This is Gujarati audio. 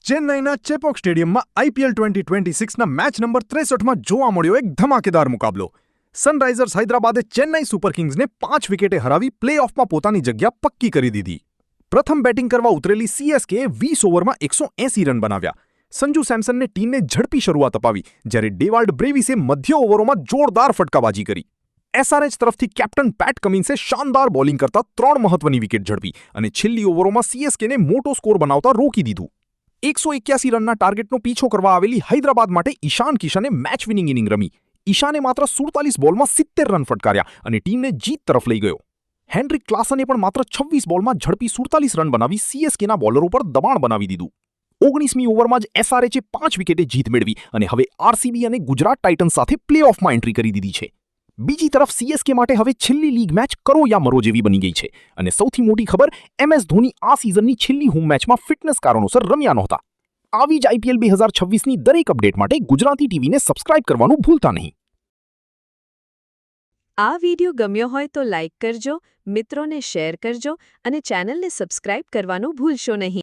ચેન્નઈના ચેપોક સ્ટેડિયમમાં IPL 2026ના મેચ નંબર 63માં જોવા મળ્યો એક ધમાકેદાર મુકાબલો. સનરાઇઝર્સ હૈદરાબાદે ચેન્નઈ સુપર કિંગ્સને 5 વિકેટે હરાવી પ્લે-ઓફમાં પોતાની જગ્યા પક્કી કરી દીધી. પ્રથમ બેટિંગ કરવા ઉતરેલી CSKએ 20 ઓવરમાં 180 રન બનાવ્યા. સંજુ સેમસનને ટીમને ઝડપી શરૂઆત અપાવી, જ્યારે ડેવાલ્ડ બ્રેવિસે મધ્ય ઓવરોમાં જોરદાર ફટકાબાજી કરી. SRH તરફથી કેપ્ટન પેટ કમિન્સે શાનદાર બોલિંગ કરતા 3 મહત્વની વિકેટ ઝડપી અને છેલ્લી ઓવરોમાં CSKને મોટો સ્કોર બનાવતા રોકી દીધું. 181 રનના ટાર્ગેટનો પીછો કરવા આવેલી હૈદરાબાદ માટે ઈશાન કિશને મેચ વિનિંગ ઇનિંગ રમી. ઈશાને માત્ર 47 બોલમાં 70 રન ફટકાર્યા અને ટીમને જીત તરફ લઈ ગયો. હેનરિક ક્લાસને પણ માત્ર 26 બોલમાં ઝડપી 47 રન બનાવી CSKના બોલરો પર દબાણ બનાવી દીધું. 19મી ઓવરમાં જ SRHએ 5 વિકેટે જીત મેળવી અને હવે RCB અને ગુજરાત ટાઇટન્સ સાથે પ્લે-ઓફમાં એન્ટ્રી કરી દીધી છે. બીજી તરફ CSK માટે હવે છેલ્લી લીગ મેચ કરો યા મરો જેવી બની ગઈ છે અને સૌથી મોટી ખબર, MS ધોની આ સિઝનની છેલ્લી હોમ મેચમાં ફિટનેસ કારણોસર રમ્યા નહોતા. આવી જ IPL 2026ની દરેક અપડેટ માટે ગુજરાતી ટીવીને સબસ્ક્રાઇબ કરવાનું ભૂલતા નહીં. આ વિડિયો ગમ્યો હોય તો લાઇક કરજો, મિત્રોને શેર કરજો અને ચેનલને સબસ્ક્રાઇબ કરવાનું ભૂલશો નહીં.